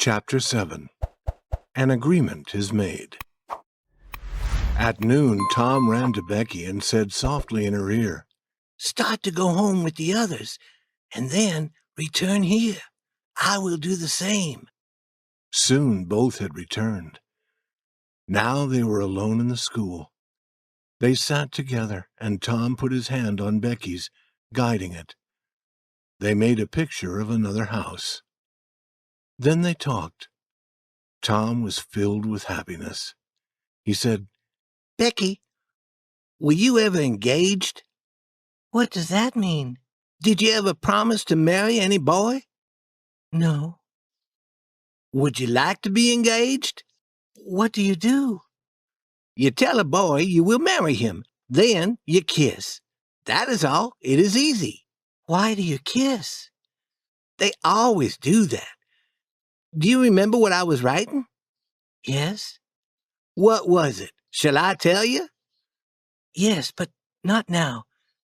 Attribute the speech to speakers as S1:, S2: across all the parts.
S1: Chapter 7. An Agreement is Made. At noon, Tom ran to Becky and said softly in her ear,
S2: "Start to go home with the others, and then return here. I will do the same."
S1: Soon both had returned. Now they were alone in the school. They sat together, and Tom put his hand on Becky's, guiding it. They made a picture of another house. Then they talked. Tom was filled with happiness. He said,
S2: "Becky, were you ever engaged?" "What does that mean?" "Did you ever promise to marry any boy?" "No." "Would you like to be engaged?" "What do you do?" "You tell a boy you will marry him. Then you kiss. That is all. It is easy." "Why do you kiss?" "They always do that. Do you remember what I was writing?" "Yes." "What was it? Shall I tell you?" "Yes, but not now.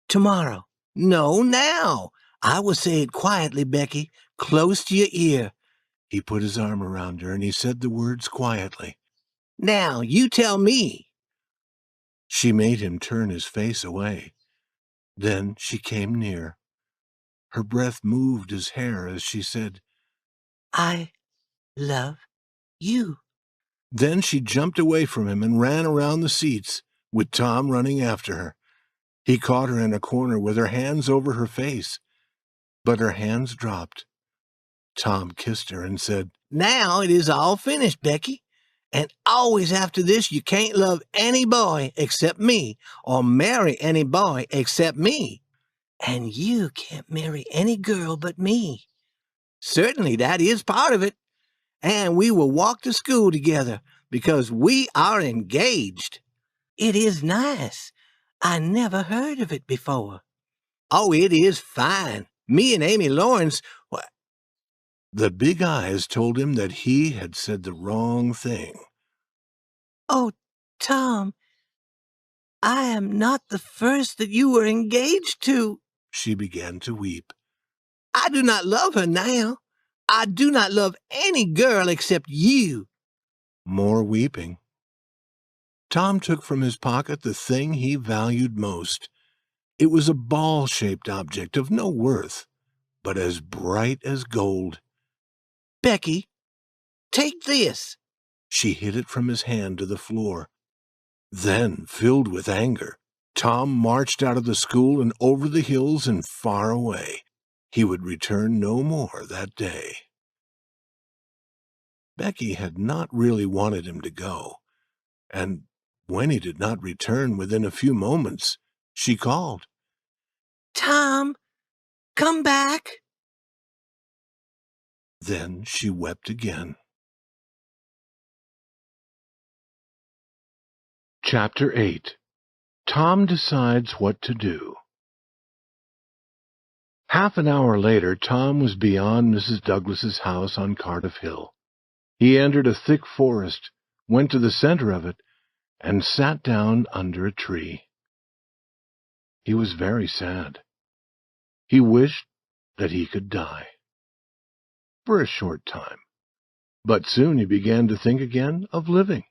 S2: Tomorrow." "No, now. I will say it quietly, Becky, close to your ear."
S1: He put his arm around her and he said the words quietly.
S2: "Now, you tell me."
S1: She made him turn his face away. Then she came near. Her breath moved his hair as she said,
S2: "I love you."
S1: Then she jumped away from him and ran around the seats, with Tom running after her. He caught her in a corner with her hands over her face, but her hands dropped. Tom kissed her and said,
S2: "Now it is all finished, Becky. And always after this you can't love any boy except me, or marry any boy except me. And you can't marry any girl but me." "Certainly, that is part of it. And we will walk to school together, because we are engaged." "It is nice. I never heard of it before." "Oh, it is fine. Me and Amy Lawrence..."
S1: The big eyes told him that he had said the wrong thing.
S2: "Oh, Tom, I am not the first that you were engaged to."
S1: She began to weep.
S2: "I do not love her now. I do not love any girl except you."
S1: More weeping. Tom took from his pocket the thing he valued most. It was a ball-shaped object of no worth, but as bright as gold.
S2: "Becky, take this."
S1: She hid it from his hand to the floor. Then, filled with anger, Tom marched out of the school and over the hills and far away. He would return no more that day. Becky had not really wanted him to go, and when he did not return within a few moments, she called,
S2: "Tom, come back."
S1: Then she wept again. Chapter 8. Tom Decides What to Do. Half an hour later, Tom was beyond Mrs. Douglas's house on Cardiff Hill. He entered a thick forest, went to the center of it, and sat down under a tree. He was very sad. He wished that he could die. For a short time. But soon he began to think again of living.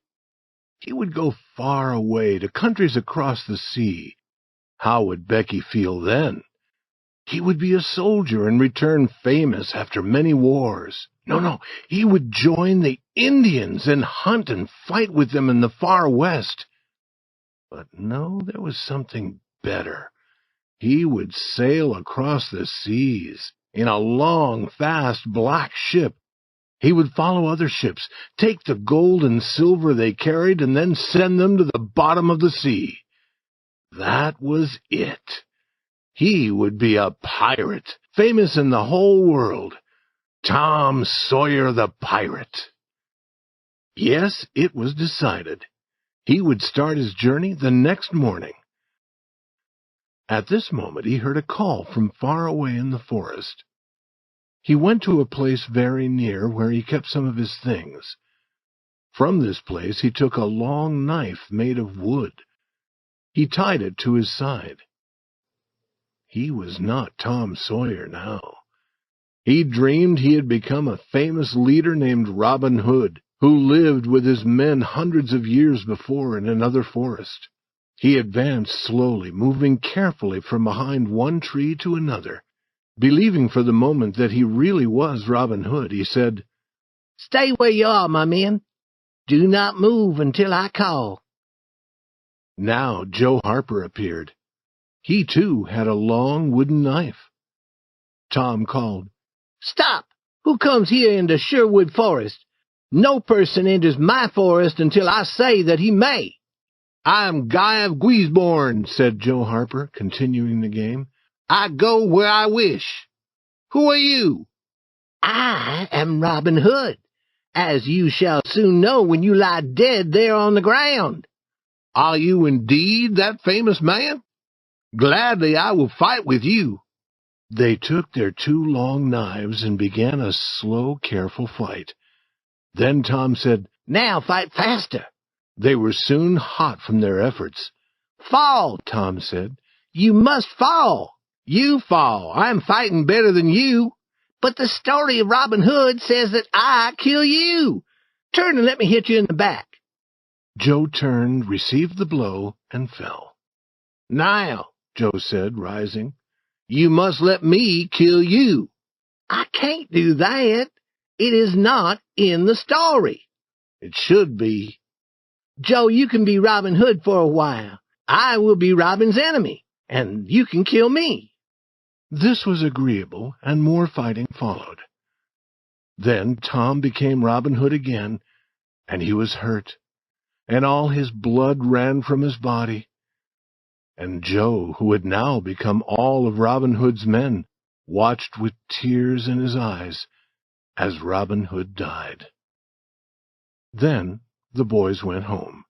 S1: He would go far away to countries across the sea. How would Becky feel then? He would be a soldier and return famous after many wars. No, he would join the Indians and hunt and fight with them in the far west. But no, there was something better. He would sail across the seas in a long, fast, black ship. He would follow other ships, take the gold and silver they carried, and then send them to the bottom of the sea. That was it. He would be a pirate, famous in the whole world. Tom Sawyer the pirate. Yes, it was decided. He would start his journey the next morning. At this moment he heard a call from far away in the forest. He went to a place very near where he kept some of his things. From this place he took a long knife made of wood. He tied it to his side. He was not Tom Sawyer now. He dreamed he had become a famous leader named Robin Hood, who lived with his men hundreds of years before in another forest. He advanced slowly, moving carefully from behind one tree to another. Believing for the moment that he really was Robin Hood, he said,
S2: "Stay where you are, my men. Do not move until I call."
S1: Now Joe Harper appeared. He, too, had a long wooden knife. Tom called,
S2: "Stop! Who comes here into Sherwood Forest? No person enters my forest until I say that he may."
S1: "I am Guy of Guisborne," said Joe Harper, continuing the game. "I go where I wish. Who are you?"
S2: "I am Robin Hood, as you shall soon know when you lie dead there on the ground."
S1: "Are you indeed that famous man? Gladly I will fight with you." They took their two long knives and began a slow, careful fight. Then Tom said,
S2: "Now fight faster."
S1: They were soon hot from their efforts.
S2: "Fall," Tom said. "You must fall."
S1: "You fall. I'm fighting better than you."
S2: "But the story of Robin Hood says that I kill you. Turn and let me hit you in the back."
S1: Joe turned, received the blow, and fell.
S2: "Now,"
S1: Joe said, rising, "you must let me kill you."
S2: "I can't do that. It is not in the story."
S1: "It should be."
S2: "Joe, you can be Robin Hood for a while. I will be Robin's enemy, and you can kill me."
S1: This was agreeable, and more fighting followed. Then Tom became Robin Hood again, and he was hurt, and all his blood ran from his body. And Joe, who had now become all of Robin Hood's men, watched with tears in his eyes as Robin Hood died. Then the boys went home.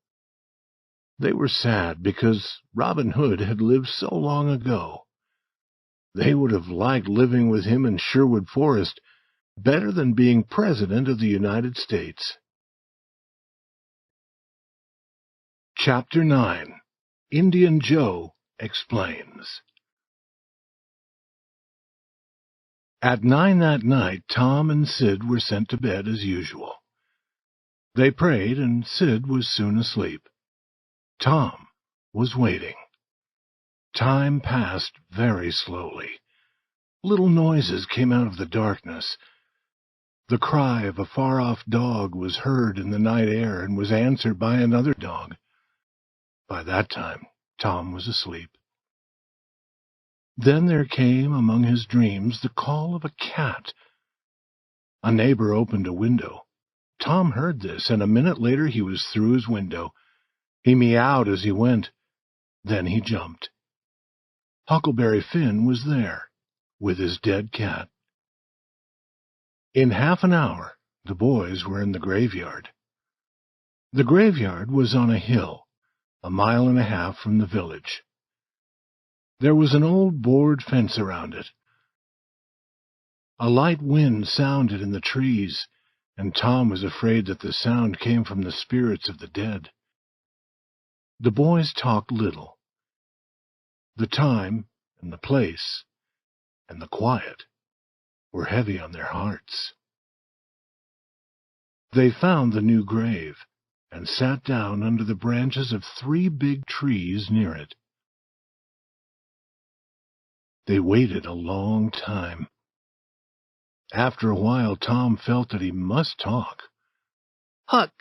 S1: They were sad because Robin Hood had lived so long ago. They would have liked living with him in Sherwood Forest better than being President of the United States. Chapter 9. Indian Joe Explains. At 9 that night, Tom and Sid were sent to bed as usual. They prayed, and Sid was soon asleep. Tom was waiting. Time passed very slowly. Little noises came out of the darkness. The cry of a far-off dog was heard in the night air and was answered by another dog. By that time, Tom was asleep. Then there came among his dreams the call of a cat. A neighbor opened a window. Tom heard this, and a minute later he was through his window. He meowed as he went. Then he jumped. Huckleberry Finn was there, with his dead cat. In half an hour, the boys were in the graveyard. The graveyard was on a hill, 1.5 miles from the village. There was an old board fence around it. A light wind sounded in the trees, and Tom was afraid that the sound came from the spirits of the dead. The boys talked little. The time and the place and the quiet were heavy on their hearts. They found the new grave and sat down under the branches of 3 big trees near it. They waited a long time. After a while, Tom felt that he must talk.
S2: "Huck,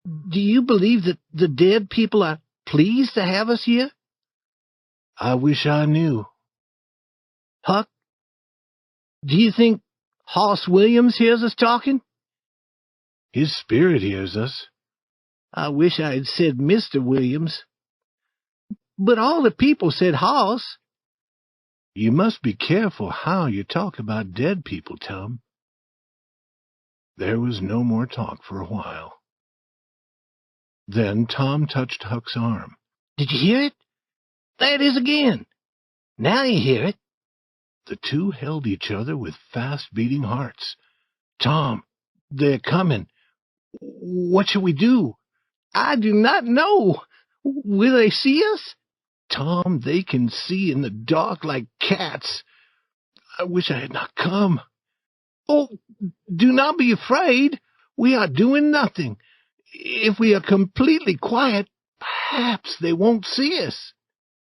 S2: do you believe that the dead people are pleased to have us here?"
S1: "I wish I knew."
S2: "Huck, do you think Hoss Williams hears us talking?"
S1: "His spirit hears us."
S2: "I wish I had said Mr. Williams. But all the people said Hoss."
S1: "You must be careful how you talk about dead people, Tom." There was no more talk for a while. Then Tom touched Huck's arm.
S2: "Did you hear it? There it is again. Now you hear it."
S1: The two held each other with fast-beating hearts. "Tom, they're coming. What shall we do?"
S2: "I do not know. Will they see us?"
S1: "Tom, they can see in the dark like cats. I wish I had not come." Oh, do not be afraid. We are doing nothing. If we are completely quiet, perhaps they won't see us.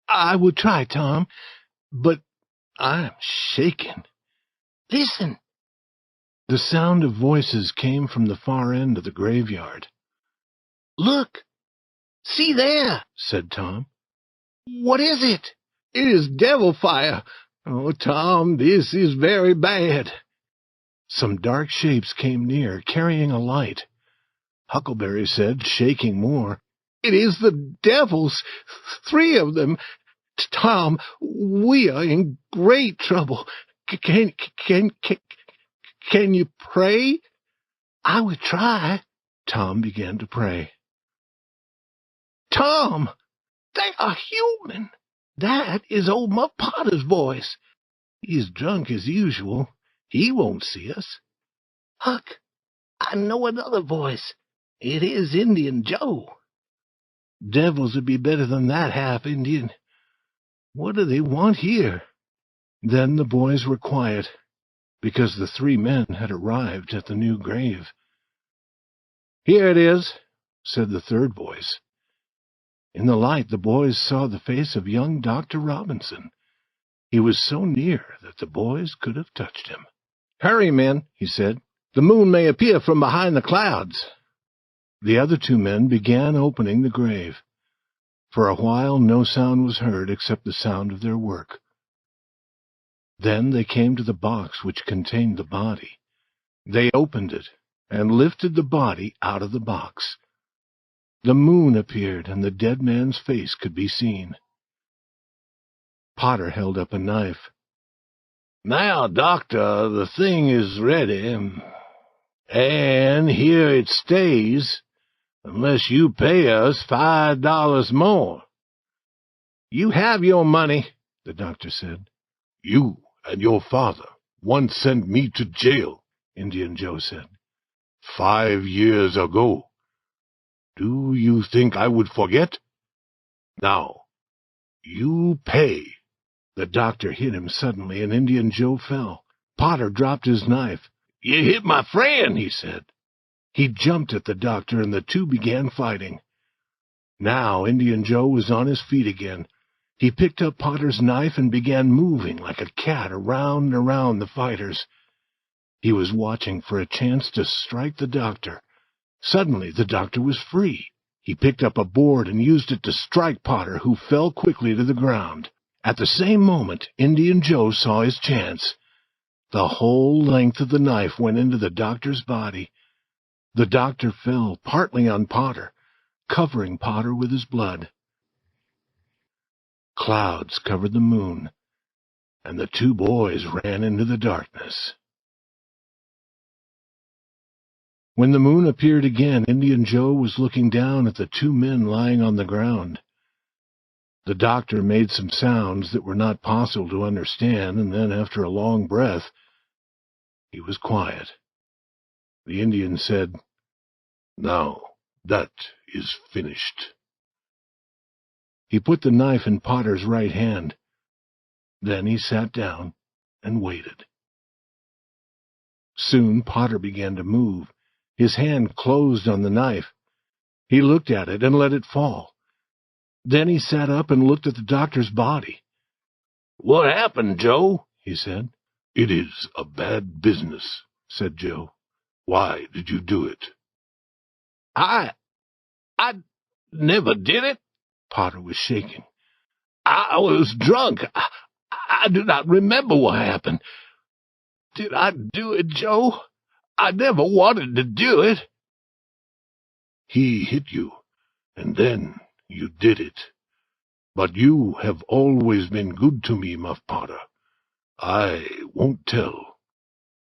S1: I will try, Tom, but I'm shaking. Listen. The sound of voices came from the far end of the graveyard. Look! See there, said Tom. What is it? It is devil fire. Oh, Tom, this is very bad. Some dark shapes came near, carrying a light. Huckleberry said, shaking more, It is the devils, 3 of them. Tom, we are in great trouble. Can you pray? I will try. Tom began to pray. Tom, they are human. That is old Muff Potter's voice. He's drunk as usual. He won't see us. Huck, I know another voice. It is Indian Joe. Devils would be better than that half-Indian. What do they want here? Then the boys were quiet, because the 3 men had arrived at the new grave. Here it is, said the third voice. In the light, the boys saw the face of young Dr. Robinson. He was so near that the boys could have touched him. Hurry, men, he said. The moon may appear from behind the clouds. The other 2 men began opening the grave. For a while no sound was heard except the sound of their work. Then they came to the box which contained the body. They opened it and lifted the body out of the box. The moon appeared, and the dead man's face could be seen. Potter held up a knife. Now, Doctor, the thing is ready, and here it stays, unless you pay us $5 more. You have your money, the doctor said. You and your father once sent me to jail, Indian Joe said. 5 years ago. Do you think I would forget? Now, you pay. The doctor hit him suddenly, and Indian Joe fell. Potter dropped his knife. You hit my friend, he said. He jumped at the doctor, and the 2 began fighting. Now Indian Joe was on his feet again. He picked up Potter's knife and began moving like a cat around and around the fighters. He was watching for a chance to strike the doctor. Suddenly the doctor was free. He picked up a board and used it to strike Potter, who fell quickly to the ground. At the same moment, Indian Joe saw his chance. The whole length of the knife went into the doctor's body. The doctor fell partly on Potter, covering Potter with his blood. Clouds covered the moon, and the 2 boys ran into the darkness. When the moon appeared again, Indian Joe was looking down at the 2 men lying on the ground. The doctor made some sounds that were not possible to understand, and then, after a long breath, he was quiet. The Indian said, Now, that is finished. He put the knife in Potter's right hand. Then he sat down and waited. Soon Potter began to move. His hand closed on the knife. He looked at it and let it fall. Then he sat up and looked at the doctor's body. What happened, Joe? He said. It is a bad business, said Joe. Why did you do it? I never did it. Potter was shaking. I was drunk. I do not remember what happened. Did I do it, Joe? I never wanted to do it. He hit you, and then you did it. But you have always been good to me, Muff Potter. I won't tell.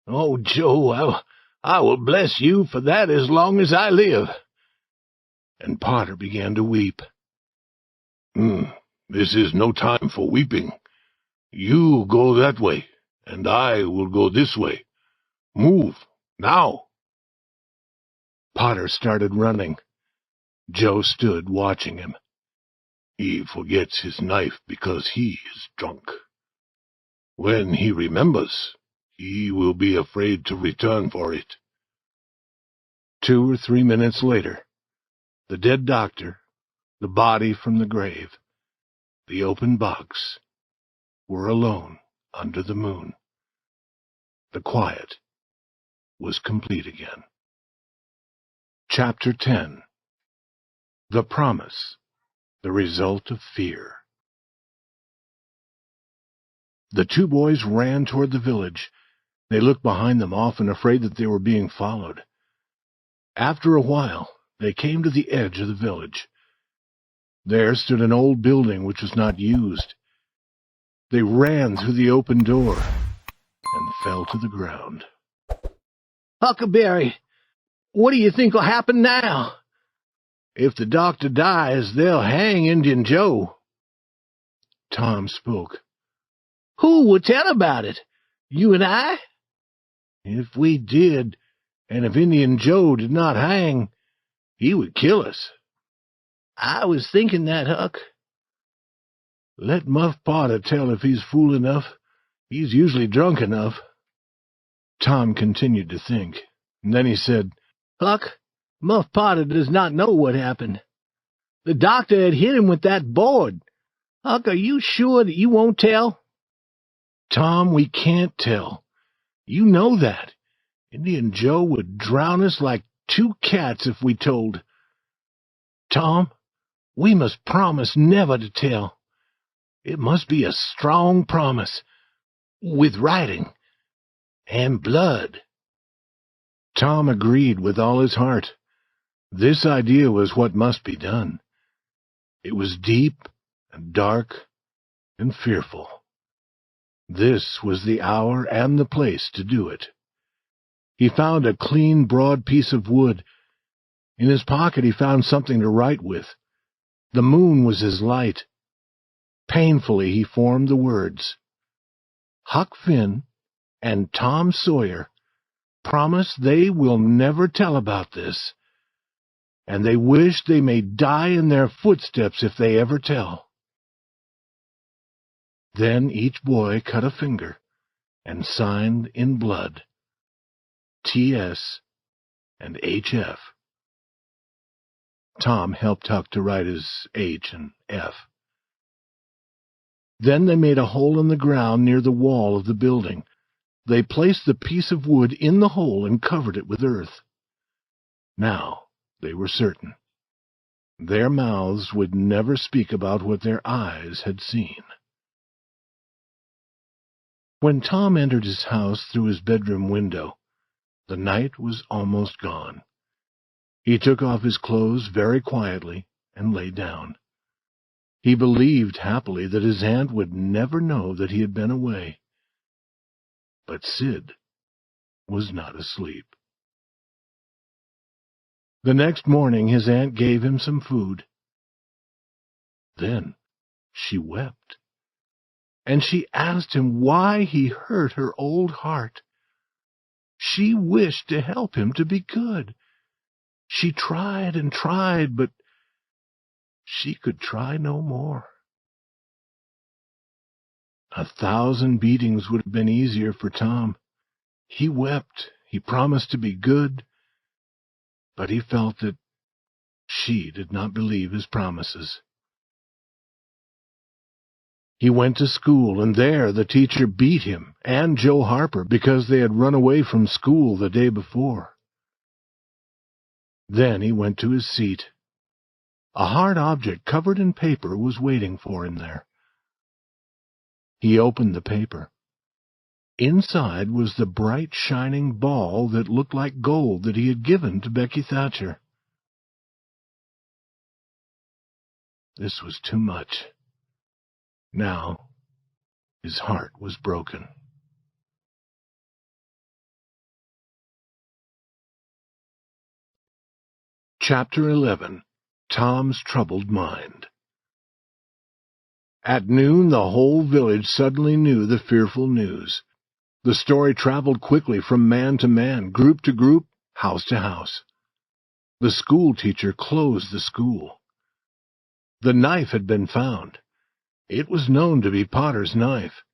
S1: Oh, Joe, I will bless you for that as long as I live. And Potter began to weep. This is no time for weeping. You go that way, and I will go this way. Move, now. Potter started running. Joe stood watching him. He forgets his knife because he is drunk. When he remembers, he will be afraid to return for it. 2 or 3 minutes later, the dead doctor, the body from the grave, the open box, were alone under the moon. The quiet was complete again. Chapter 10. The Promise, the Result of Fear. The two boys ran toward the village. They looked behind them, often afraid that they were being followed. After a while, they came to the edge of the village. There stood an old building which was not used. They ran through the open door and fell to the ground.
S2: Huckleberry, what do you think will happen now?
S1: If the doctor dies, they'll hang Indian Joe. Tom spoke.
S2: Who would tell about it? You and I?
S1: If we did, and if Indian Joe did not hang, he would kill us.
S2: I was thinking that, Huck.
S1: Let Muff Potter tell if he's fool enough. He's usually drunk enough. Tom continued to think, and then he said,
S2: Huck, Muff Potter does not know what happened. The doctor had hit him with that board. Huck, are you sure that you won't tell?
S1: Tom, we can't tell. You know that. Indian Joe would drown us like 2 cats if we told. Tom, we must promise never to tell. It must be a strong promise, with writing and blood. Tom agreed with all his heart. This idea was what must be done. It was deep and dark and fearful. This was the hour and the place to do it. He found a clean, broad piece of wood. In his pocket he found something to write with. The moon was his light. Painfully he formed the words, Huck Finn and Tom Sawyer promise they will never tell about this, and they wish they may die in their footsteps if they ever tell. Then each boy cut a finger and signed in blood, T.S. and H.F. Tom helped Huck to write his H and F. Then they made a hole in the ground near the wall of the building. They placed the piece of wood in the hole and covered it with earth. Now they were certain. Their mouths would never speak about what their eyes had seen. When Tom entered his house through his bedroom window, the night was almost gone. He took off his clothes very quietly and lay down. He believed happily that his aunt would never know that he had been away. But Sid was not asleep. The next morning his aunt gave him some food. Then she wept, and she asked him why he hurt her old heart. She wished to help him to be good. She tried and tried, but she could try no more. 1,000 beatings would have been easier for Tom. He wept, he promised to be good, but he felt that she did not believe his promises. He went to school, and there the teacher beat him and Joe Harper because they had run away from school the day before. Then he went to his seat. A hard object covered in paper was waiting for him there. He opened the paper. Inside was the bright, shining ball that looked like gold that he had given to Becky Thatcher. This was too much. Now his heart was broken. Chapter 11. Tom's Troubled Mind. At noon the whole village suddenly knew the fearful news. The story traveled quickly from man to man, group to group, house to house. The school teacher closed the school. The knife had been found. It was known to be Potter's knife.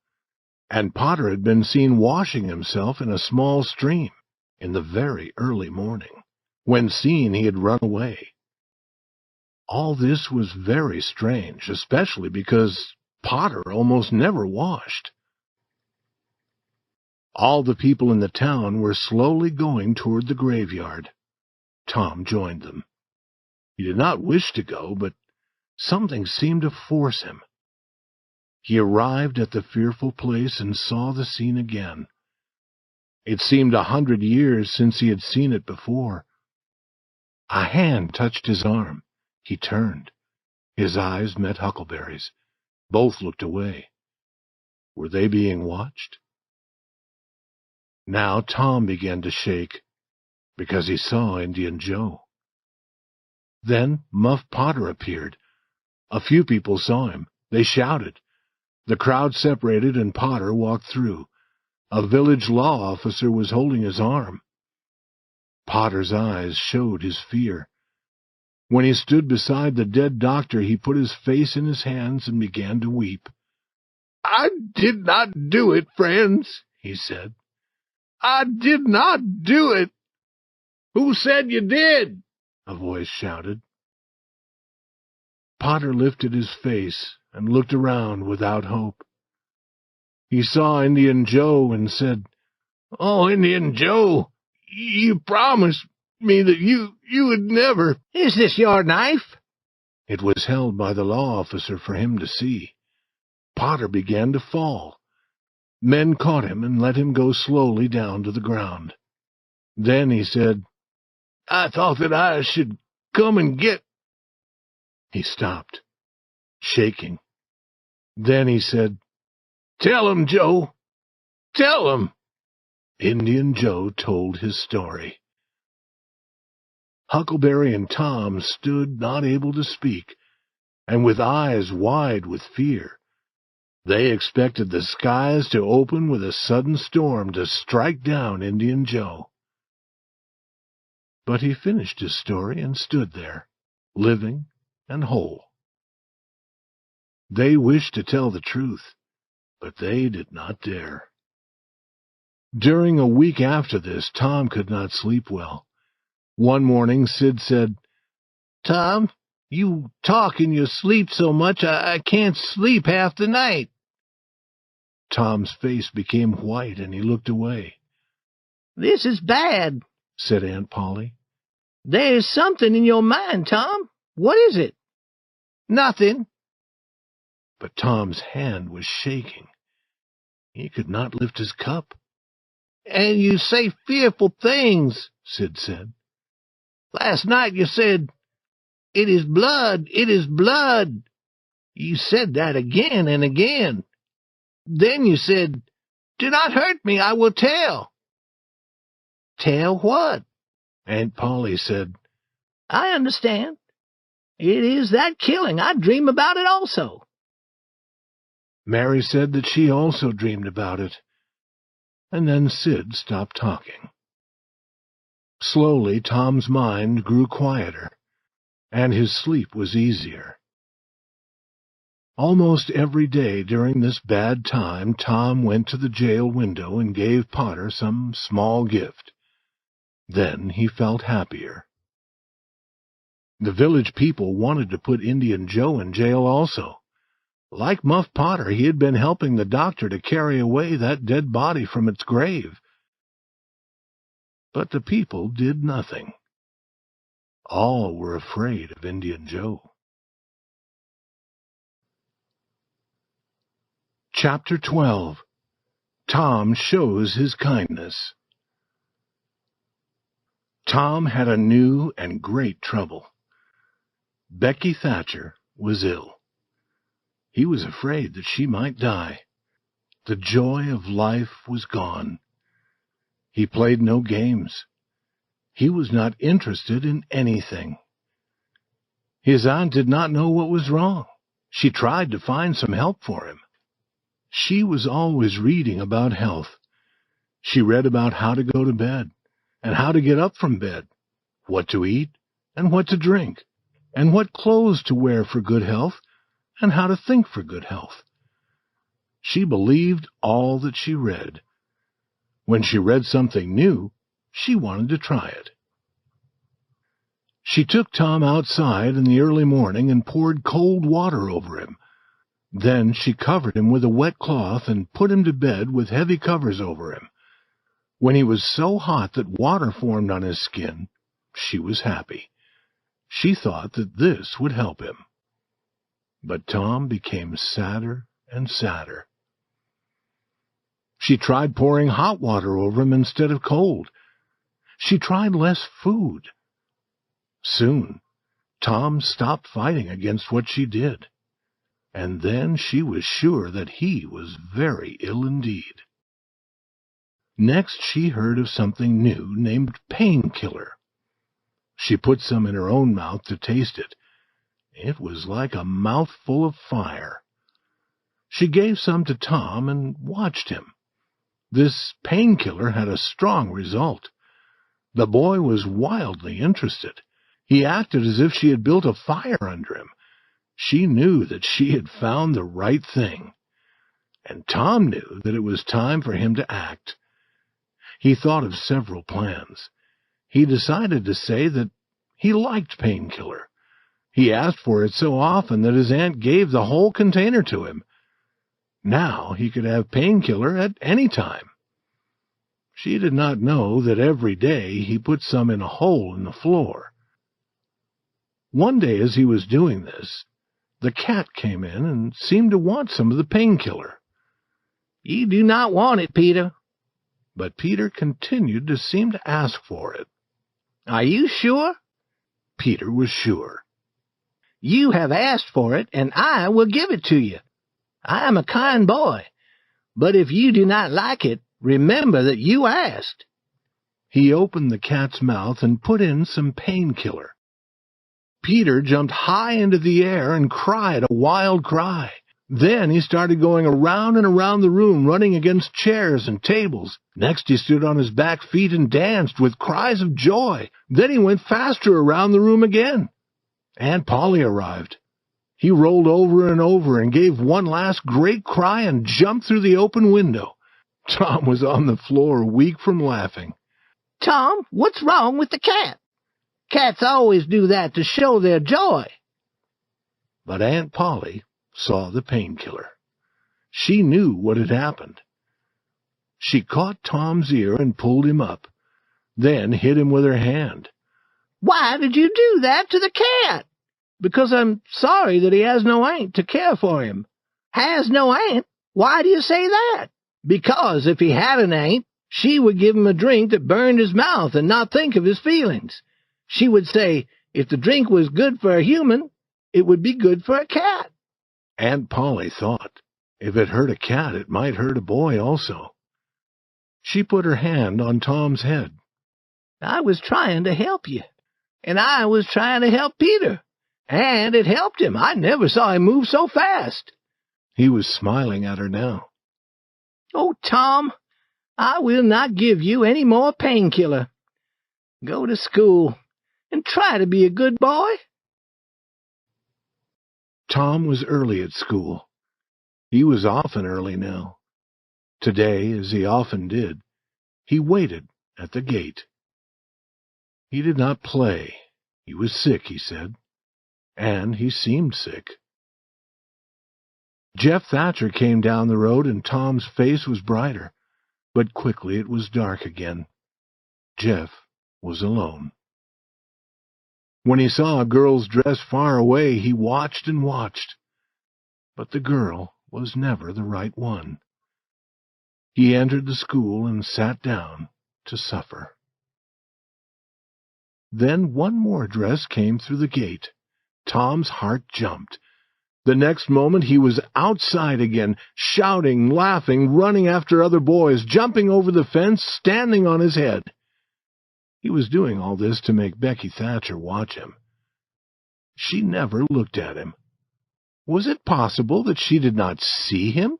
S1: and Potter had been seen washing himself in a small stream in the very early morning. When seen, he had run away. All this was very strange, especially because Potter almost never washed. All the people in the town were slowly going toward the graveyard. Tom joined them. He did not wish to go, but something seemed to force him. He arrived at the fearful place and saw the scene again. It seemed 100 years since he had seen it before. A hand touched his arm. He turned. His eyes met Huckleberry's. Both looked away. Were they being watched? Now Tom began to shake, because he saw Indian Joe. Then Muff Potter appeared. A few people saw him. They shouted. The crowd separated and Potter walked through. A village law officer was holding his arm. Potter's eyes showed his fear. When he stood beside the dead doctor, he put his face in his hands and began to weep. "I did not do it, friends," he said. "I did not do it." "Who said you did?" a voice shouted. Potter lifted his face and looked around without hope. He saw Indian Joe and said, "Oh, Indian Joe, you promised me that you would never—"
S2: "Is this your knife?"
S1: It was held by the law officer for him to see. Potter began to fall. Men caught him and let him go slowly down to the ground. Then he said, "I thought that I should come and get—" He stopped, shaking. Then he said, "Tell him, Joe. Tell him." Indian Joe told his story. Huckleberry and Tom stood not able to speak, and with eyes wide with fear. They expected the skies to open with a sudden storm to strike down Indian Joe. But he finished his story and stood there, living and whole. They wished to tell the truth, but they did not dare. During a week after this, Tom could not sleep well. One morning, Sid said, "Tom, you talk in your sleep so much I can't sleep half the night." Tom's face became white and he looked away.
S2: "This is bad,"
S1: said Aunt Polly.
S2: "There's something in your mind, Tom. What is it?" "Nothing."
S1: But Tom's hand was shaking. He could not lift his cup.
S2: "And you say fearful things,"
S1: Sid said.
S2: "Last night you said, 'It is blood, it is blood.' You said that again and again. Then you said, 'Do not hurt me, I will tell.'" "Tell what?"
S1: Aunt Polly said,
S2: "I understand. It is that killing. I dream about it also."
S1: Mary said that she also dreamed about it. And then Sid stopped talking. Slowly, Tom's mind grew quieter, and his sleep was easier. Almost every day during this bad time, Tom went to the jail window and gave Potter some small gift. Then he felt happier. The village people wanted to put Indian Joe in jail also. Like Muff Potter, he had been helping the doctor to carry away that dead body from its grave. But the people did nothing. All were afraid of Indian Joe. Chapter 12. Tom Shows His Kindness. Tom had a new and great trouble. Becky Thatcher was ill. He was afraid that she might die. The joy of life was gone. He played no games. He was not interested in anything. His aunt did not know what was wrong. She tried to find some help for him. She was always reading about health. She read about how to go to bed, and how to get up from bed, what to eat, and what to drink, and what clothes to wear for good health, and how to think for good health. She believed all that she read. When she read something new, she wanted to try it. She took Tom outside in the early morning and poured cold water over him. Then she covered him with a wet cloth and put him to bed with heavy covers over him. When he was so hot that water formed on his skin, she was happy. She thought that this would help him. But Tom became sadder and sadder. She tried pouring hot water over him instead of cold. She tried less food. Soon, Tom stopped fighting against what she did, and then she was sure that he was very ill indeed. Next, she heard of something new named painkiller. She put some in her own mouth to taste it. It was like a mouthful of fire. She gave some to Tom and watched him. This painkiller had a strong result. The boy was wildly interested. He acted as if she had built a fire under him. She knew that she had found the right thing. And Tom knew that it was time for him to act. He thought of several plans. He decided to say that he liked painkiller. He asked for it so often that his aunt gave the whole container to him. Now he could have painkiller at any time. She did not know that every day he put some in a hole in the floor. One day as he was doing this, the cat came in and seemed to want some of the painkiller.
S2: "You do not want it, Peter."
S1: But Peter continued to seem to ask for it.
S2: "Are you sure?"
S1: Peter was sure.
S2: "You have asked for it, and I will give it to you. I am a kind boy. But if you do not like it, remember that you asked."
S1: He opened the cat's mouth and put in some painkiller. Peter jumped high into the air and cried a wild cry. Then he started going around and around the room, running against chairs and tables. Next he stood on his back feet and danced with cries of joy. Then he went faster around the room again. Aunt Polly arrived. He rolled over and over and gave one last great cry and jumped through the open window. Tom was on the floor, weak from laughing.
S2: "Tom, what's wrong with the cat? Cats always do that to show their joy."
S1: But Aunt Polly saw the painkiller. She knew what had happened. She caught Tom's ear and pulled him up, then hit him with her hand.
S2: "Why did you do that to the cat?" "Because I'm sorry that he has no aunt to care for him." "Has no aunt? Why do you say that?" "Because if he had an aunt, she would give him a drink that burned his mouth and not think of his feelings. She would say, if the drink was good for a human, it would be good for a cat."
S1: Aunt Polly thought, if it hurt a cat, it might hurt a boy also. She put her hand on Tom's head.
S2: "I was trying to help you, and I was trying to help Peter, and it helped him. I never saw him move so fast."
S1: He was smiling at her now.
S2: "Oh, Tom, I will not give you any more painkiller. Go to school and try to be a good boy."
S1: Tom was early at school. He was often early now. Today, as he often did, he waited at the gate. He did not play. He was sick, he said, and he seemed sick. Jeff Thatcher came down the road, and Tom's face was brighter, but quickly it was dark again. Jeff was alone. When he saw a girl's dress far away, he watched and watched. But the girl was never the right one. He entered the school and sat down to suffer. Then one more dress came through the gate. Tom's heart jumped. The next moment he was outside again, shouting, laughing, running after other boys, jumping over the fence, standing on his head. He was doing all this to make Becky Thatcher watch him. She never looked at him. Was it possible that she did not see him?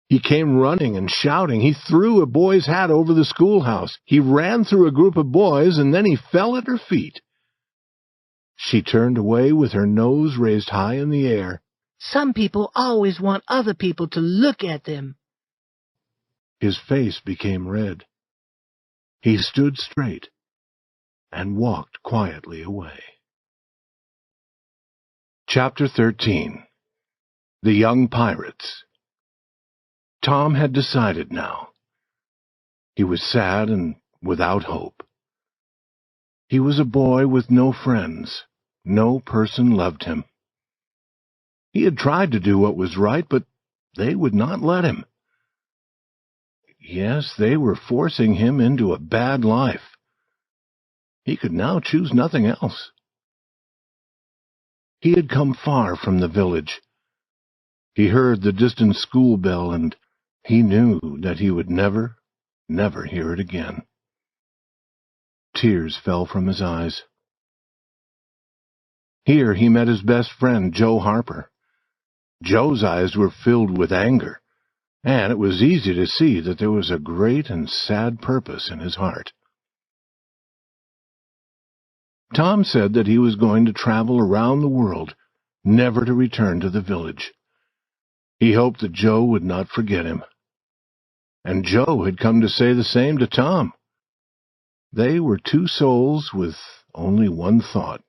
S1: He came running and shouting. He threw a boy's hat over the schoolhouse. He ran through a group of boys, and then he fell at her feet. She turned away with her nose raised high in the air.
S2: Some people always want other people to look at them.
S1: His face became red. He stood straight and walked quietly away. Chapter 13. The Young Pirates. Tom had decided now. He was sad and without hope. He was a boy with no friends. No person loved him. He had tried to do what was right, but they would not let him. Yes, they were forcing him into a bad life. He could now choose nothing else. He had come far from the village. He heard the distant school bell, and he knew that he would never hear it again. Tears fell from his eyes. Here he met his best friend, Joe Harper. Joe's eyes were filled with anger, and it was easy to see that there was a great and sad purpose in his heart. Tom said that he was going to travel around the world, never to return to the village. He hoped that Joe would not forget him. And Joe had come to say the same to Tom. They were two souls with only one thought.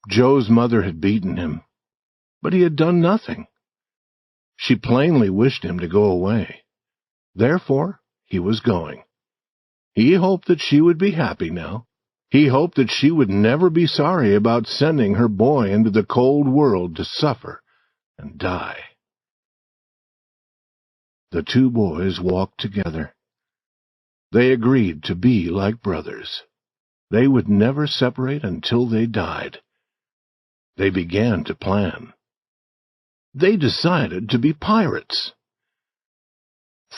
S1: Joe's mother had beaten him, but he had done nothing. She plainly wished him to go away. Therefore, he was going. He hoped that she would be happy now. He hoped that she would never be sorry about sending her boy into the cold world to suffer and die. The two boys walked together. They agreed to be like brothers. They would never separate until they died. They began to plan. They decided to be pirates.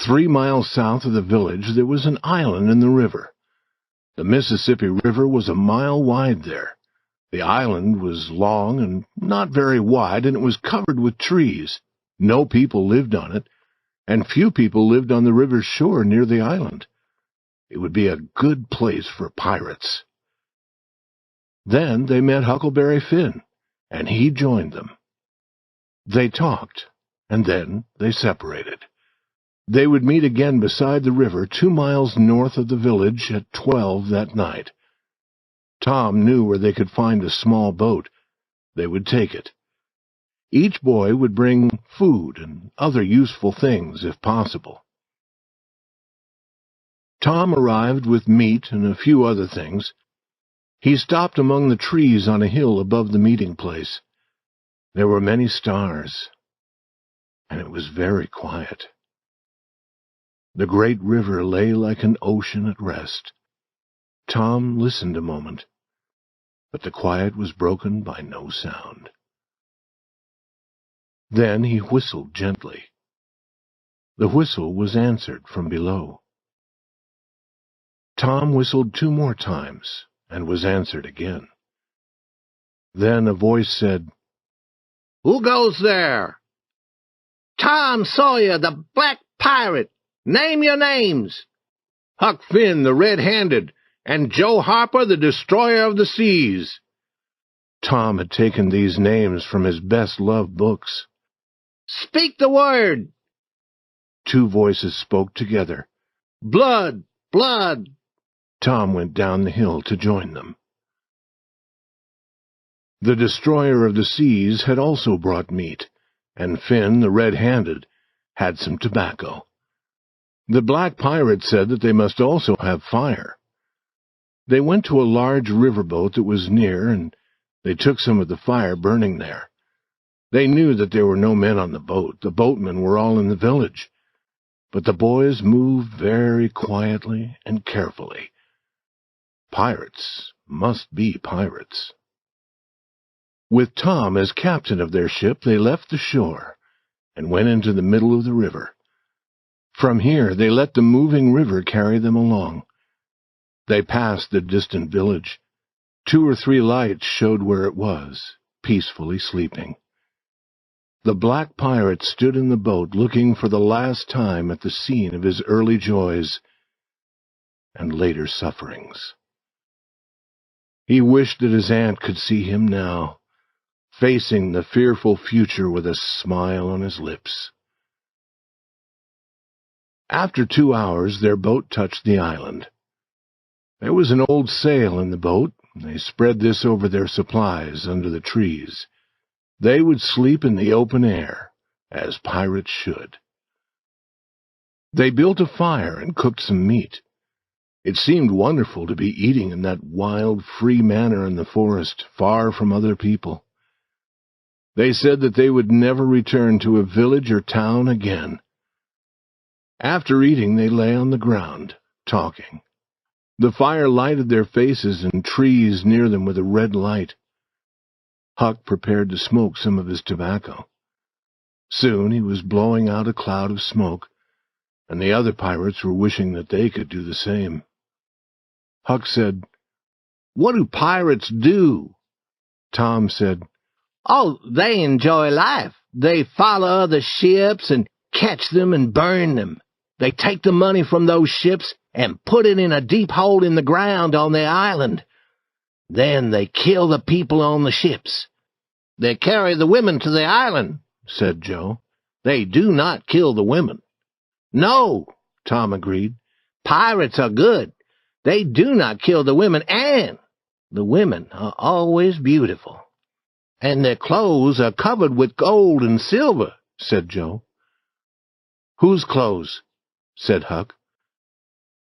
S1: 3 miles south of the village there was an island in the river. The Mississippi River was a mile wide there. The island was long and not very wide, and it was covered with trees. No people lived on it, and few people lived on the river's shore near the island. It would be a good place for pirates. Then they met Huckleberry Finn, and he joined them. They talked, and then they separated. They would meet again beside the river 2 miles north of the village at 12 that night. Tom knew where they could find a small boat. They would take it. Each boy would bring food and other useful things if possible. Tom arrived with meat and a few other things. He stopped among the trees on a hill above the meeting place. There were many stars, and it was very quiet. The great river lay like an ocean at rest. Tom listened a moment, but the quiet was broken by no sound. Then he whistled gently. The whistle was answered from below. Tom whistled 2 more times and was answered again. Then a voice said,
S2: "Who goes there?" "Tom Sawyer, the Black Pirate. Name your names."
S1: "Huck Finn, the Red-Handed, and Joe Harper, the Destroyer of the Seas." Tom had taken these names from his best-loved books.
S2: "Speak the word."
S1: 2 voices spoke together.
S2: "Blood! Blood!"
S1: Tom went down the hill to join them. The Destroyer of the Seas had also brought meat, and Finn, the Red-Handed, had some tobacco. The Black Pirate said that they must also have fire. They went to a large riverboat that was near, and they took some of the fire burning there. They knew that there were no men on the boat. The boatmen were all in the village. But the boys moved very quietly and carefully. Pirates must be pirates. With Tom as captain of their ship, they left the shore and went into the middle of the river. From here, they let the moving river carry them along. They passed the distant village. 2 or 3 lights showed where it was, peacefully sleeping. The Black Pirate stood in the boat, looking for the last time at the scene of his early joys and later sufferings. He wished that his aunt could see him now, facing the fearful future with a smile on his lips. After 2 hours, their boat touched the island. There was an old sail in the boat. They spread this over their supplies under the trees. They would sleep in the open air, as pirates should. They built a fire and cooked some meat. It seemed wonderful to be eating in that wild, free manner in the forest, far from other people. They said that they would never return to a village or town again. After eating, they lay on the ground, talking. The fire lighted their faces and trees near them with a red light. Huck prepared to smoke some of his tobacco. Soon he was blowing out a cloud of smoke, and the other pirates were wishing that they could do the same. Huck said, "What do pirates do?" Tom said, "Oh, they enjoy life. They follow other ships and catch them and burn them. They take the money from those ships and put it in a deep hole in the ground on their island. Then they kill the people on the ships. They carry the women to the island," said Joe. "They do not kill the women." "No," Tom agreed. "Pirates are good. They do not kill the women, and the women are always beautiful. And their clothes are covered with gold and silver," said Joe. "Whose clothes?" said Huck.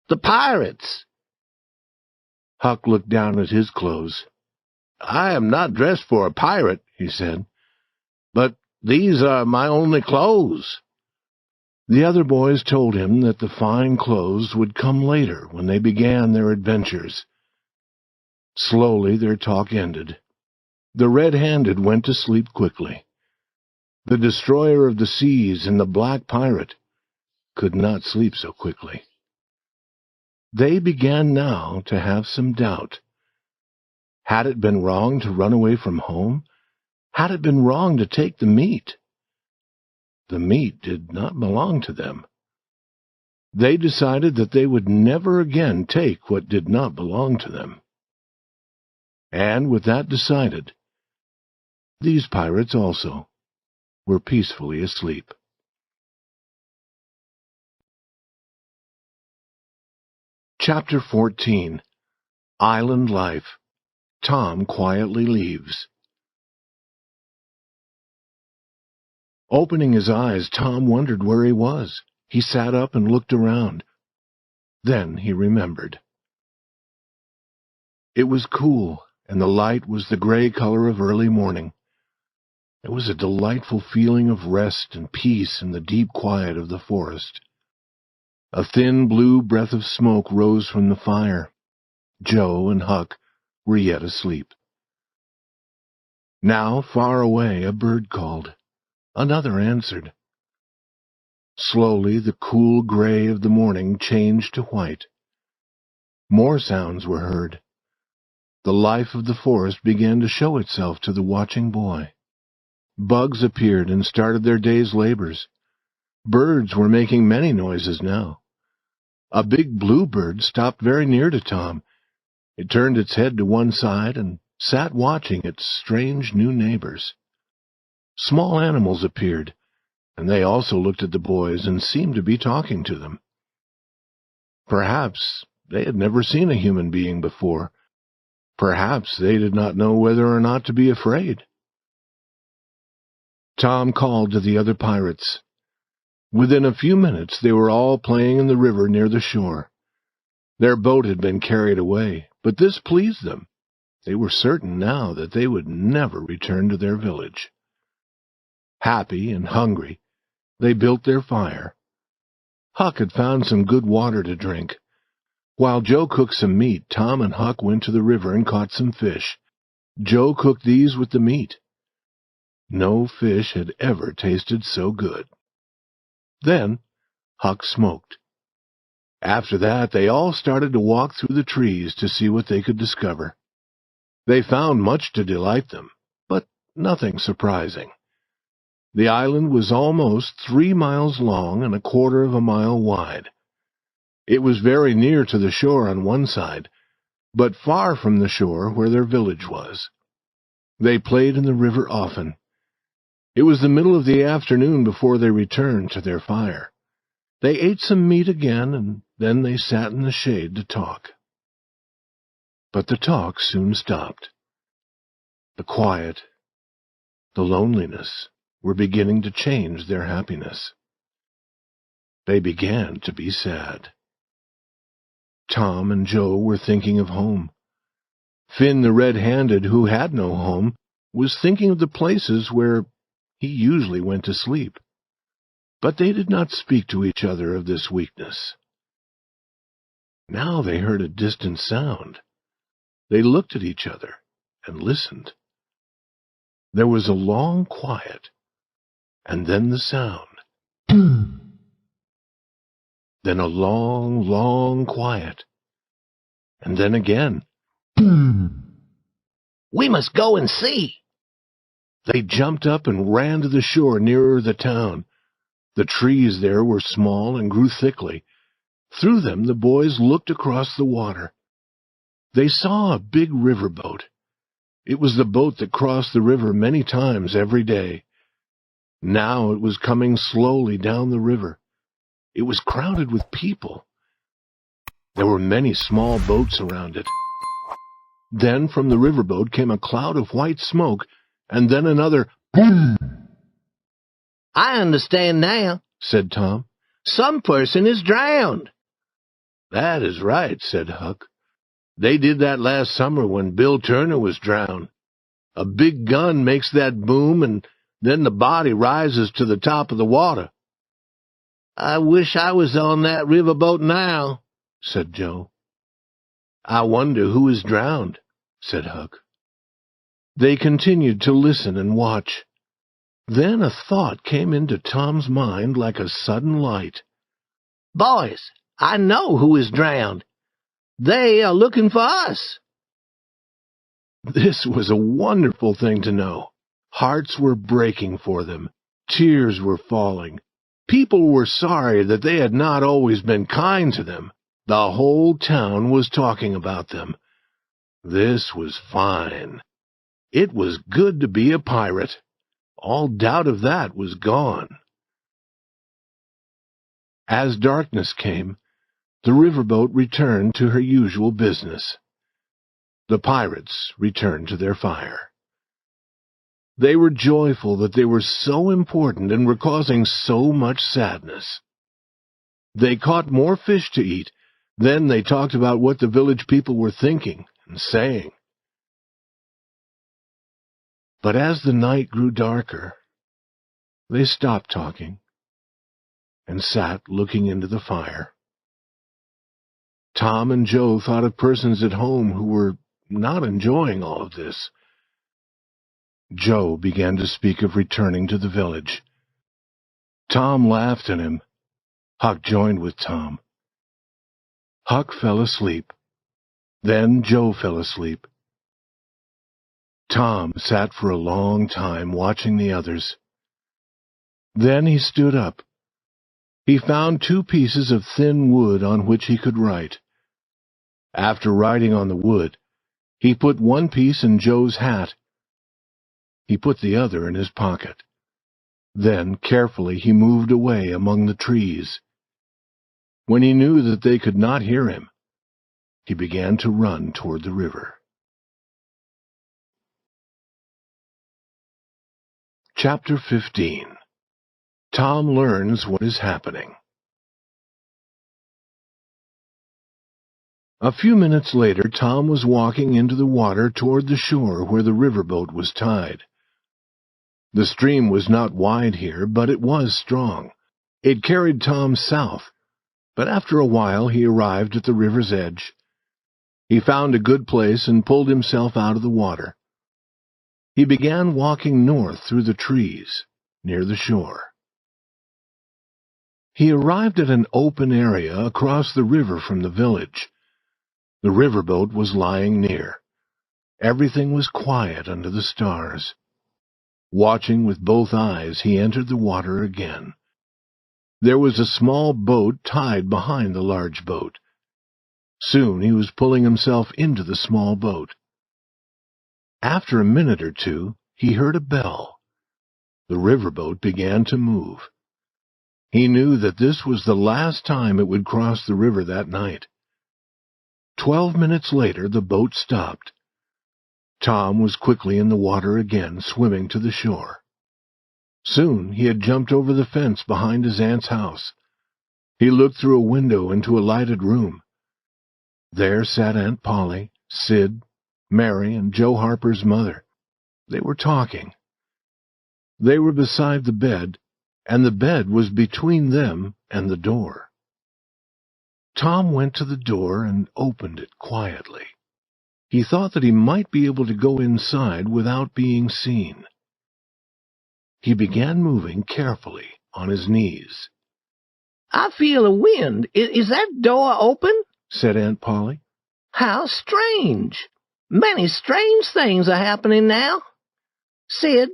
S1: "The pirates." Huck looked down at his clothes. "I am not dressed for a pirate," he said, "but these are my only clothes." The other boys told him that the fine clothes would come later when they began their adventures. Slowly their talk ended. The red-handed went to sleep quickly. The destroyer of the seas and the black pirate could not sleep so quickly. They began now to have some doubt. Had it been wrong to run away from home? Had it been wrong to take the meat? The meat did not belong to them. They decided that they would never again take what did not belong to them. And with that decided, these pirates also were peacefully asleep. Chapter 14. Island Life. Tom quietly leaves. Opening his eyes, Tom wondered where he was. He sat up and looked around. Then he remembered. It was cool, and the light was the gray color of early morning. There was a delightful feeling of rest and peace in the deep quiet of the forest. A thin blue breath of smoke rose from the fire. Joe and Huck were yet asleep. Now, far away, a bird called. Another answered. Slowly, the cool gray of the morning changed to white. More sounds were heard. The life of the forest began to show itself to the watching boy. Bugs appeared and started their day's labors. Birds were making many noises now. A big bluebird stopped very near to Tom. It turned its head to one side and sat watching its strange new neighbors. Small animals appeared, and they also looked at the boys and seemed to be talking to them. Perhaps they had never seen a human being before. Perhaps they did not know whether or not to be afraid. Tom called to the other pirates. Within a few minutes they were all playing in the river near the shore. Their boat had been carried away, but this pleased them. They were certain now that they would never return to their village. Happy and hungry, they built their fire. Huck had found some good water to drink. While Joe cooked some meat, Tom and Huck went to the river and caught some fish. Joe cooked these with the meat. No fish had ever tasted so good. Then Huck smoked. After that, they all started to walk through the trees to see what they could discover. They found much to delight them, but nothing surprising. The island was almost 3 miles long and 1/4 of a mile wide. It was very near to the shore on one side, but far from the shore where their village was. They played in the river often. It was the middle of the afternoon before they returned to their fire. They ate some meat again, and then they sat in the shade to talk. But the talk soon stopped. The quiet, the loneliness were beginning to change their happiness. They began to be sad. Tom and Joe were thinking of home. Finn the red-handed, who had no home, was thinking of the places where he usually went to sleep. But they did not speak to each other of this weakness. Now they heard a distant sound. They looked at each other and listened. There was a long quiet, and then the sound. Then a long, long quiet, and then again.
S2: We must go and see.
S1: They jumped up and ran to the shore nearer the town. The trees there were small and grew thickly. Through them the boys looked across the water. They saw a big riverboat. It was the boat that crossed the river many times every day. Now it was coming slowly down the river. It was crowded with people. There were many small boats around it. Then from the riverboat came a cloud of white smoke, and then another boom.
S2: I understand now,
S1: said Tom.
S2: Some person is drowned.
S1: That is right, said Huck. They did that last summer when Bill Turner was drowned. A big gun makes that boom, and then the body rises to the top of the water.
S2: I wish I was on that riverboat now,
S1: said Joe. I wonder who is drowned, said Huck. They continued to listen and watch. Then a thought came into Tom's mind like a sudden light.
S2: Boys, I know who is drowned. They are looking for us.
S1: This was a wonderful thing to know. Hearts were breaking for them. Tears were falling. People were sorry that they had not always been kind to them. The whole town was talking about them. This was fine. It was good to be a pirate. All doubt of that was gone. As darkness came, the riverboat returned to her usual business. The pirates returned to their fire. They were joyful that they were so important and were causing so much sadness. They caught more fish to eat. Then they talked about what the village people were thinking and saying. But as the night grew darker, they stopped talking and sat looking into the fire. Tom and Joe thought of persons at home who were not enjoying all of this. Joe began to speak of returning to the village. Tom laughed at him. Huck joined with Tom. Huck fell asleep. Then Joe fell asleep. Tom sat for a long time watching the others. Then he stood up. He found 2 pieces of thin wood on which he could write. After writing on the wood, he put one piece in Joe's hat. He put the other in his pocket. Then, carefully, he moved away among the trees. When he knew that they could not hear him, he began to run toward the river. Chapter 15. Tom learns what is happening. A few minutes later, Tom was walking into the water toward the shore where the riverboat was tied. The stream was not wide here, but it was strong. It carried Tom south, but after a while he arrived at the river's edge. He found a good place and pulled himself out of the water. He began walking north through the trees, near the shore. He arrived at an open area across the river from the village. The riverboat was lying near. Everything was quiet under the stars. Watching with both eyes, he entered the water again. There was a small boat tied behind the large boat. Soon he was pulling himself into the small boat. After a minute or two, he heard a bell. The riverboat began to move. He knew that this was the last time it would cross the river that night. 12 minutes later, the boat stopped. Tom was quickly in the water again, swimming to the shore. Soon he had jumped over the fence behind his aunt's house. He looked through a window into a lighted room. There sat Aunt Polly, Sid, Mary, and Joe Harper's mother. They were talking. They were beside the bed, and the bed was between them and the door. Tom went to the door and opened it quietly. He thought that he might be able to go inside without being seen. He began moving carefully on his knees.
S2: "I feel a wind. Is that door open?"
S1: said Aunt Polly.
S2: "How strange. Many strange things are happening now. Sid,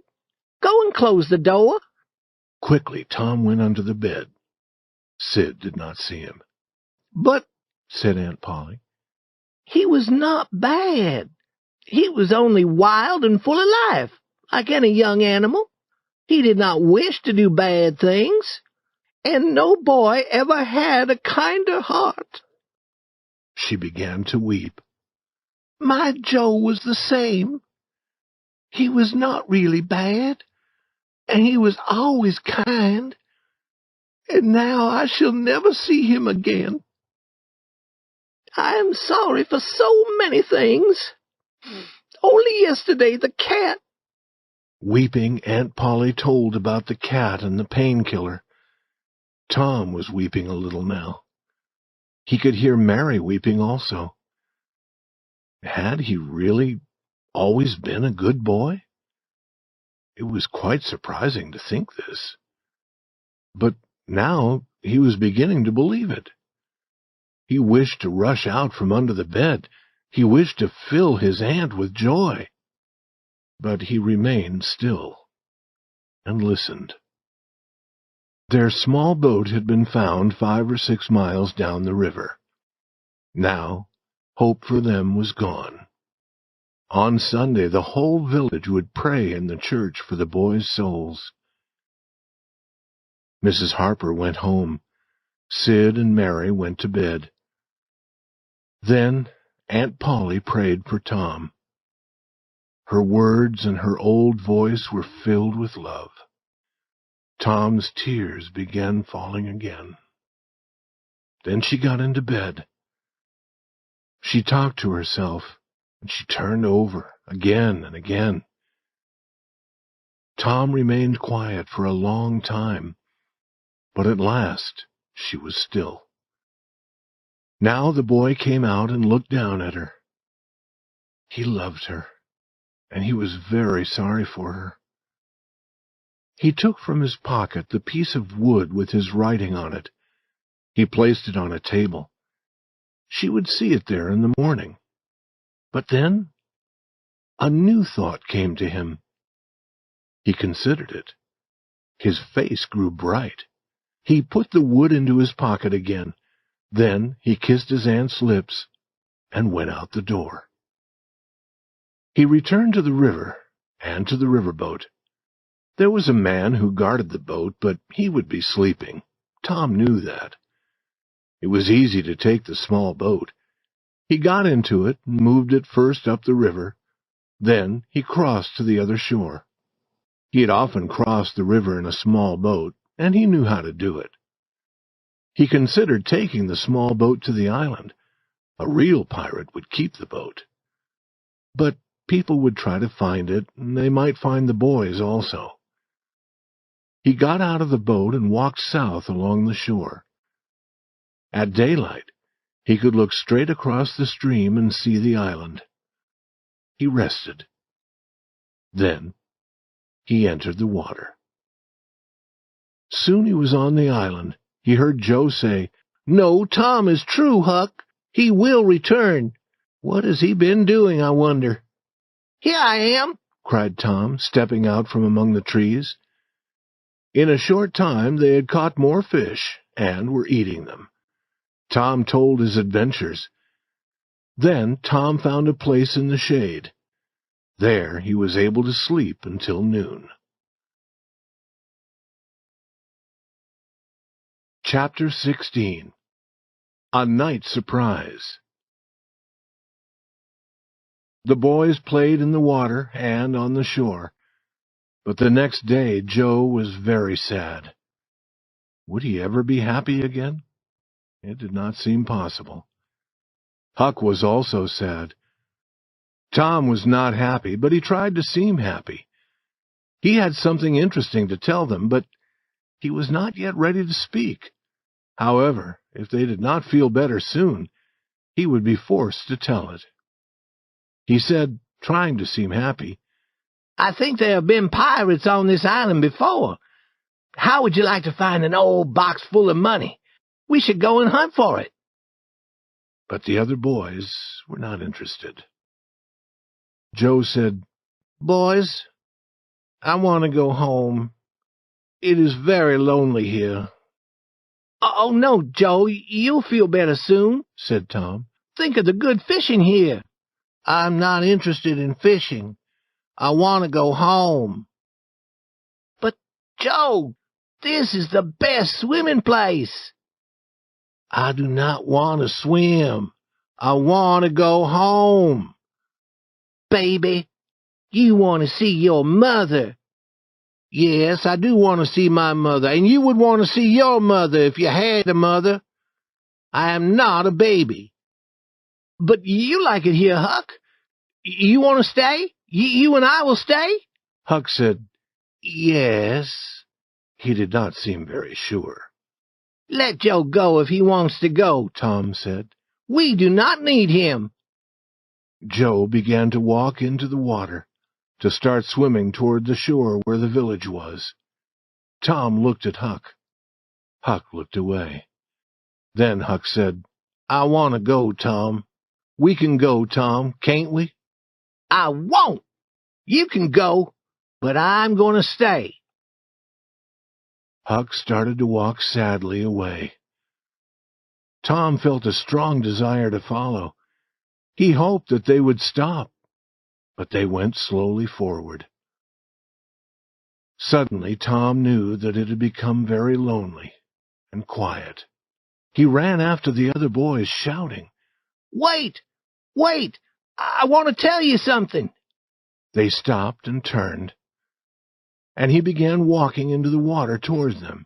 S2: go and close the door."
S1: Quickly, Tom went under the bed. Sid did not see him.
S2: "But,"
S1: said Aunt Polly,
S2: "he was not bad. He was only wild and full of life, like any young animal. He did not wish to do bad things, and no boy ever had a kinder heart."
S1: She began to weep.
S2: "My Joe was the same. He was not really bad, and he was always kind, and now I shall never see him again. I am sorry for so many things. Only yesterday the cat—"
S1: Weeping, Aunt Polly told about the cat and the painkiller. Tom was weeping a little now. He could hear Mary weeping also. Had he really always been a good boy? It was quite surprising to think this. But now he was beginning to believe it. He wished to rush out from under the bed. He wished to fill his aunt with joy. But he remained still and listened. Their small boat had been found 5 or 6 miles down the river. Now, hope for them was gone. On Sunday, the whole village would pray in the church for the boys' souls. Mrs. Harper went home. Sid and Mary went to bed. Then Aunt Polly prayed for Tom. Her words and her old voice were filled with love. Tom's tears began falling again. Then she got into bed. She talked to herself, and she turned over again and again. Tom remained quiet for a long time, but at last she was still. Now the boy came out and looked down at her. He loved her, and he was very sorry for her. He took from his pocket the piece of wood with his writing on it. He placed it on a table. She would see it there in the morning. But then a new thought came to him. He considered it. His face grew bright. He put the wood into his pocket again. Then he kissed his aunt's lips and went out the door. He returned to the river and to the riverboat. There was a man who guarded the boat, but he would be sleeping. Tom knew that. It was easy to take the small boat. He got into it and moved it first up the river. Then he crossed to the other shore. He had often crossed the river in a small boat, and he knew how to do it. He considered taking the small boat to the island. A real pirate would keep the boat. But people would try to find it, and they might find the boys also. He got out of the boat and walked south along the shore. At daylight, he could look straight across the stream and see the island. He rested. Then he entered the water. Soon he was on the island. He heard Joe say, "No, Tom is true, Huck. He will return. What has he been doing, I wonder?" "Here I am," cried Tom, stepping out from among the trees. In a short time they had caught more fish and were eating them. Tom told his adventures. Then Tom found a place in the shade. There he was able to sleep until noon. Chapter 16. A Night Surprise. The boys played in the water and on the shore, but the next day Joe was very sad. Would he ever be happy again? It did not seem possible. Huck was also sad. Tom was not happy, but he tried to seem happy. He had something interesting to tell them, but he was not yet ready to speak. However, if they did not feel better soon, he would be forced to tell it. He said, trying to seem happy,
S2: I think there have been pirates on this island before. How would you like to find an old box full of money? We should go and hunt for it.
S1: But the other boys were not interested. Joe said, Boys, I want to go home. It is very lonely here.
S2: Oh, no, Joe, you'll feel better soon,
S1: said Tom.
S2: Think of the good fishing here.
S1: I'm not interested in fishing. I want to go home.
S2: But, Joe, this is the best swimming place.
S1: I do not want to swim. I want to go home.
S2: Baby, you want to see your mother.
S1: Yes, I do want to see my mother, and you would want to see your mother if you had a mother. I am not a baby.
S2: But you like it here, Huck. You want to stay? You and I will stay?
S1: Huck said, Yes. He did not seem very sure.
S2: Let Joe go if he wants to go,
S1: Tom said.
S2: We do not need him.
S1: Joe began to walk into the water, to start swimming toward the shore where the village was. Tom looked at Huck. Huck looked away. Then Huck said, I want to go, Tom. We can go, Tom, can't we?
S2: I won't. You can go, but I'm going to stay.
S1: Huck started to walk sadly away. Tom felt a strong desire to follow. He hoped that they would stop, but they went slowly forward. Suddenly, Tom knew that it had become very lonely and quiet. He ran after the other boys, shouting,
S2: Wait! Wait! I want to tell you something.
S1: They stopped and turned, and he began walking into the water towards them.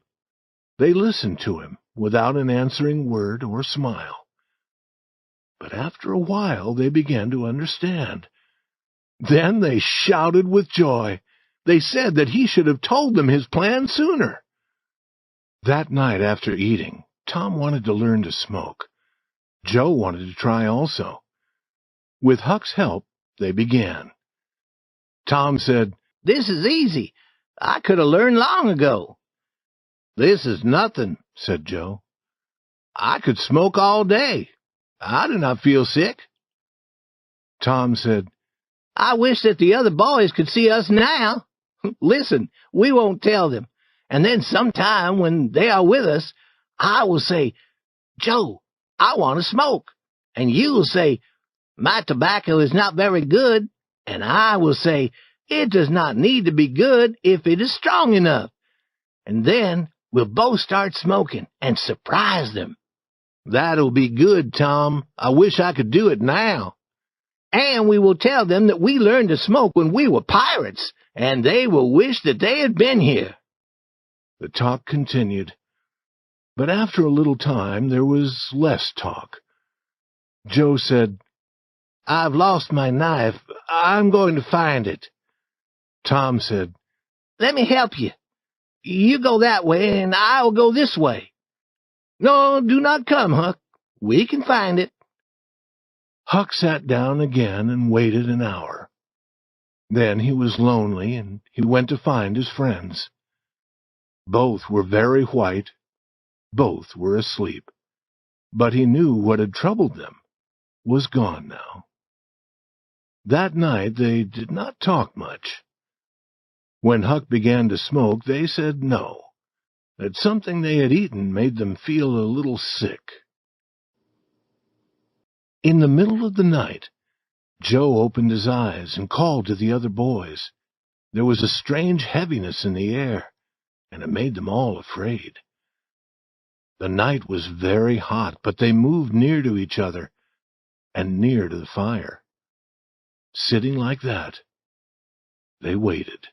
S1: They listened to him without an answering word or smile. But after a while they began to understand. Then they shouted with joy. They said that he should have told them his plan sooner. That night after eating, Tom wanted to learn to smoke. Joe wanted to try also. With Huck's help, they began. Tom said,
S2: This is easy. I could have learned long ago.
S1: This is nothing, said Joe. I could smoke all day. I do not feel sick. Tom said,
S2: I wish that the other boys could see us now. Listen, we won't tell them. And then sometime when they are with us, I will say, Joe, I want to smoke. And you will say, my tobacco is not very good. And I will say, it does not need to be good if it is strong enough. And then we'll both start smoking and surprise them.
S1: That'll be good, Tom. I wish I could do it now.
S2: And we will tell them that we learned to smoke when we were pirates, and they will wish that they had been here.
S1: The talk continued, but after a little time there was less talk. Joe said, I've lost my knife. I'm going to find it. Tom said,
S2: Let me help you. You go that way, and I'll go this way. No, do not come, Huck. We can find it.
S1: Huck sat down again and waited an hour. Then he was lonely, and he went to find his friends. Both were very white. Both were asleep. But he knew what had troubled them was gone now. That night they did not talk much. When Huck began to smoke, they said no, that something they had eaten made them feel a little sick. In the middle of the night, Joe opened his eyes and called to the other boys. There was a strange heaviness in the air, and it made them all afraid. The night was very hot, but they moved near to each other and near to the fire. Sitting like that, they waited.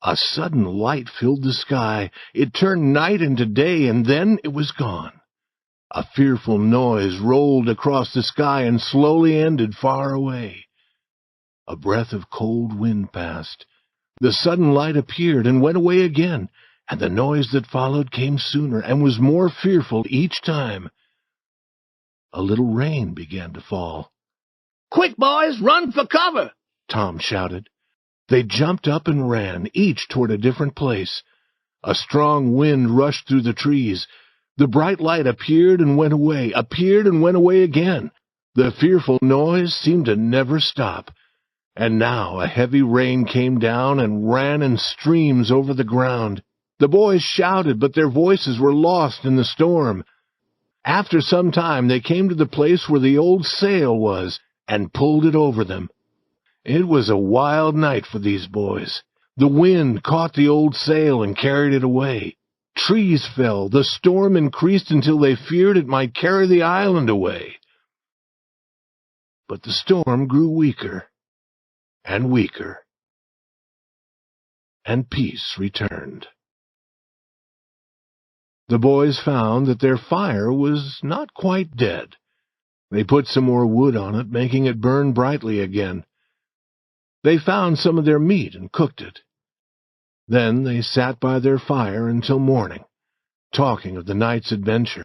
S1: A sudden light filled the sky. It turned night into day, and then it was gone. A fearful noise rolled across the sky and slowly ended far away. A breath of cold wind passed. The sudden light appeared and went away again, and the noise that followed came sooner and was more fearful each time. A little rain began to fall.
S2: "Quick, boys, run for cover!"
S1: Tom shouted. They jumped up and ran, each toward a different place. A strong wind rushed through the trees. The bright light appeared and went away again. The fearful noise seemed to never stop. And now a heavy rain came down and ran in streams over the ground. The boys shouted, but their voices were lost in the storm. After some time they came to the place where the old sail was and pulled it over them. It was a wild night for these boys. The wind caught the old sail and carried it away. Trees fell. The storm increased until they feared it might carry the island away. But the storm grew weaker and weaker, and peace returned. The boys found that their fire was not quite dead. They put some more wood on it, making it burn brightly again. They found some of their meat and cooked it. Then they sat by their fire until morning, talking of the night's adventure,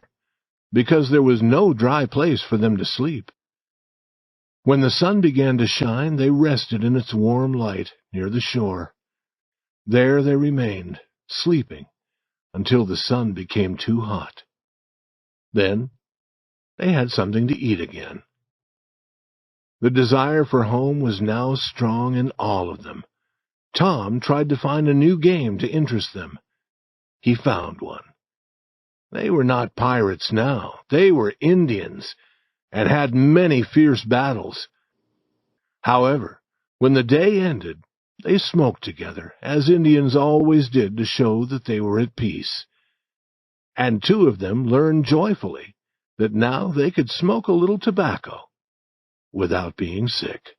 S1: because there was no dry place for them to sleep. When the sun began to shine, they rested in its warm light near the shore. There they remained, sleeping, until the sun became too hot. Then they had something to eat again. The desire for home was now strong in all of them. Tom tried to find a new game to interest them. He found one. They were not pirates now. They were Indians, and had many fierce battles. However, when the day ended, they smoked together, as Indians always did to show that they were at peace. And two of them learned joyfully that now they could smoke a little tobacco without being sick.